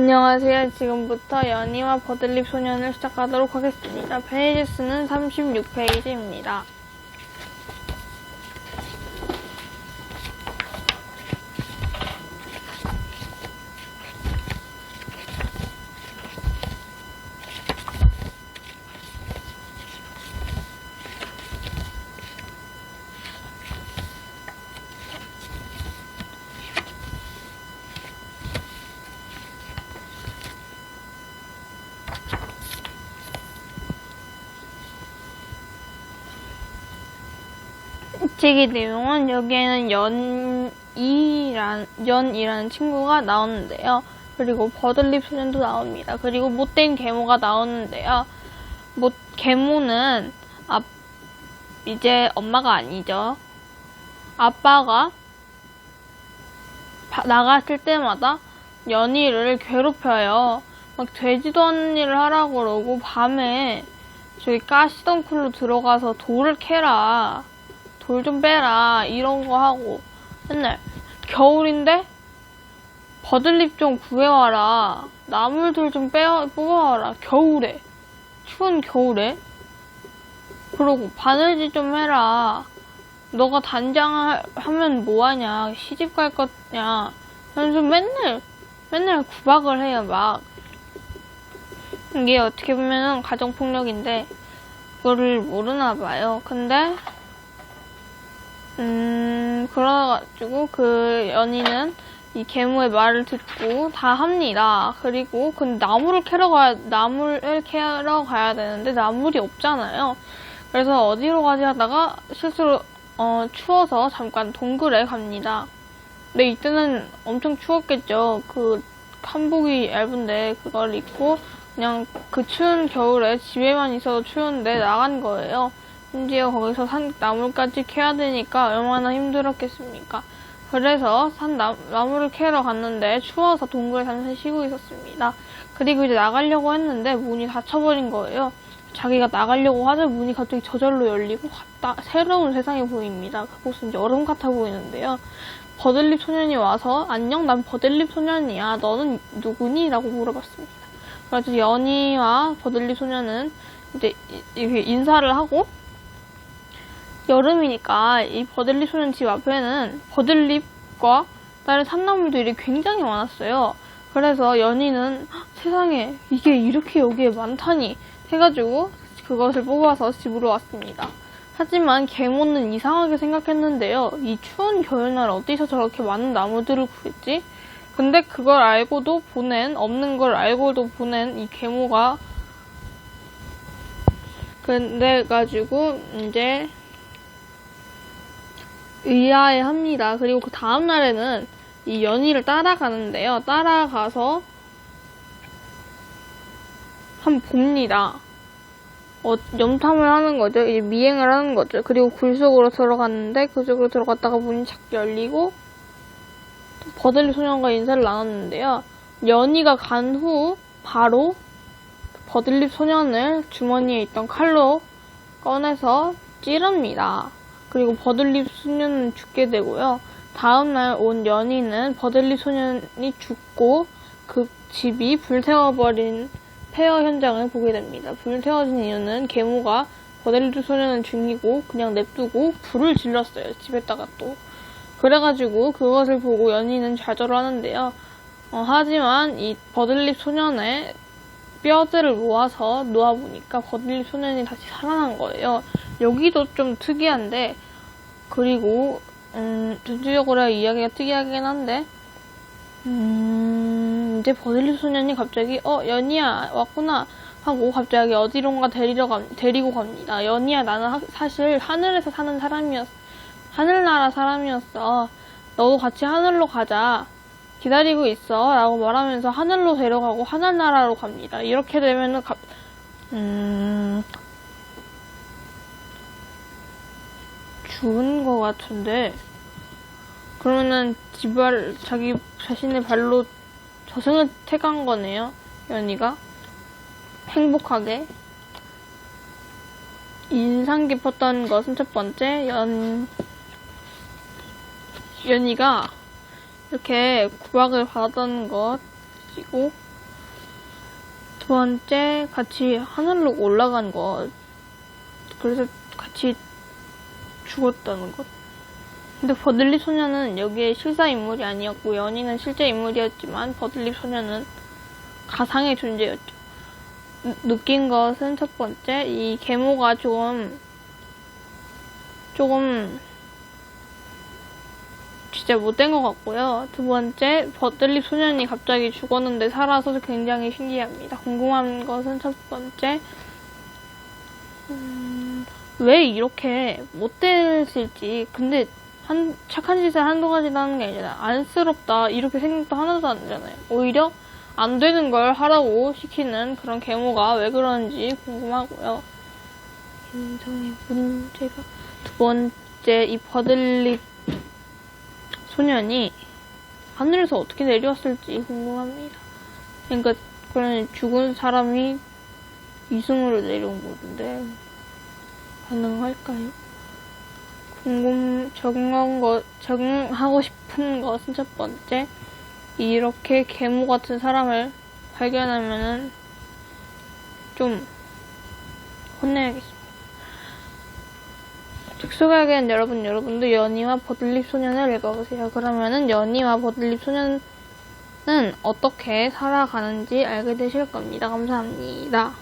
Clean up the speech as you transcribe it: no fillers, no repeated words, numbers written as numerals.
안녕하세요. 지금부터 연희와 버들립 소년을 시작하도록 하겠습니다. 페이지 수는 36페이지입니다. 책의 내용은 여기에는 연이라는 친구가 나오는데요. 그리고 버들립 소년도 나옵니다. 그리고 못된 계모가 나오는데요. 계모는 이제 엄마가 아니죠. 아빠가 나갔을 때마다 연희를 괴롭혀요. 막 되지도 않는 일을 하라고 그러고 밤에 저기 가시덩쿨로 들어가서 돌을 캐라. 돌 좀 빼라 이런 거 하고 맨날 겨울인데 버들립 좀 구해와라 나물들 좀 뽑아와라 겨울에 추운 겨울에 그러고 바느질 좀 해라 너가 단장하면 뭐하냐 시집 갈 거냐 그래서 맨날 구박을 해요. 막 이게 어떻게 보면은 가정폭력인데 그거를 모르나 봐요. 근데 그래가지고 그 연희는 이 계모의 말을 듣고 다 합니다. 그리고 근데 나물을 캐러 가야 되는데 나물이 없잖아요. 그래서 어디로 가지 하다가 실수로 추워서 잠깐 동굴에 갑니다. 근데 이때는 엄청 추웠겠죠. 그 한복이 얇은데 그걸 입고 그냥 그 추운 겨울에 집에만 있어도 추운데 나간 거예요. 심지어 거기서 나물까지 캐야 되니까 얼마나 힘들었겠습니까. 그래서 나물을 캐러 갔는데 추워서 동굴에 잠시 쉬고 있었습니다. 그리고 이제 나가려고 했는데 문이 닫혀버린 거예요. 자기가 나가려고 하자 문이 갑자기 저절로 열리고 새로운 세상이 보입니다. 그곳은 이제 얼음 같아 보이는데요. 버들립 소년이 와서 안녕 난 버들립 소년이야. 너는 누구니? 라고 물어봤습니다. 그래서 연희와 버들립 소년은 이제 이렇게 인사를 하고 여름이니까 이 버들립 소년 집 앞에는 버들립과 다른 산나물들이 굉장히 많았어요. 그래서 연희는 세상에 이게 이렇게 여기에 많다니 해가지고 그것을 뽑아서 집으로 왔습니다. 하지만 계모는 이상하게 생각했는데요. 이 추운 겨울날 어디서 저렇게 많은 나무들을 구했지? 근데 그걸 알고도 없는 걸 알고도 보낸 이 계모가 그래가지고 이제 의아해합니다. 그리고 그 다음 날에는 이 연희를 따라가는데요. 따라가서 한번 봅니다. 염탐을 하는 거죠. 이제 미행을 하는 거죠. 그리고 굴 속으로 들어갔는데 그 속으로 들어갔다가 문이 착 열리고 버들립 소년과 인사를 나눴는데요. 연희가 간 후 바로 버들립 소년을 주머니에 있던 칼로 꺼내서 찌릅니다. 그리고 버들립 소년은 죽게 되고요. 다음날 온 연희는 버들립 소년이 죽고 그 집이 불태워버린 폐허 현장을 보게 됩니다. 불태워진 이유는 계모가 버들립 소년은 죽이고 그냥 냅두고 불을 질렀어요. 집에다가 또. 그래가지고 그것을 보고 연희는 좌절하는데요. 하지만 이 버들립 소년의 뼈들을 모아서 놓아보니까 버들립 소년이 다시 살아난 거예요. 여기도 좀 특이한데 그리고 전체적으로 이야기가 특이하긴 한데 이제 버들립 소년이 갑자기 연희야 왔구나 하고 갑자기 어디론가 데리고 갑니다. 연희야 나는 사실 하늘에서 사는 사람이었어. 하늘나라 사람이었어. 너도 같이 하늘로 가자. 기다리고 있어. 라고 말하면서 하늘로 데려가고 하늘나라로 갑니다. 이렇게 되면은 죽은 것 같은데 그러면은 자기 자신의 발로 저승을 택한 거네요. 연희가 행복하게. 인상 깊었던 것은 첫 번째 연희가 이렇게 구박을 받았던 것이고 두 번째, 같이 하늘로 올라간 것. 그래서 같이 죽었다는 것. 근데 버들립 소녀는 여기에 실사 인물이 아니었고 연희는 실제 인물이었지만 버들립 소녀는 가상의 존재였죠. 느낀 것은 첫 번째, 이 계모가 조금 진짜 못된 것 같고요. 두 번째, 버들립 소년이 갑자기 죽었는데 살아서 굉장히 신기합니다. 궁금한 것은 첫 번째, 왜 이렇게 못됐을지. 근데 착한 짓을 한두 가지 하는 게 아니잖아요. 안쓰럽다 이렇게 생각도 하나도 안 들잖아요. 오히려 안 되는 걸 하라고 시키는 그런 계모가 왜 그런지 궁금하고요. 인정의 문제가. 두 번째, 이 버들립 소년이 하늘에서 어떻게 내려왔을지 궁금합니다. 그러니까 그런 죽은 사람이 이승으로 내려온 건데 가능할까요? 적응하고 싶은 것은 첫 번째, 이렇게 계모 같은 사람을 발견하면은 좀 혼내야겠습니다. 특수가에는 여러분도 연희와 버들립 소년을 읽어보세요. 그러면은 연희와 버들립 소년은 어떻게 살아가는지 알게 되실 겁니다. 감사합니다.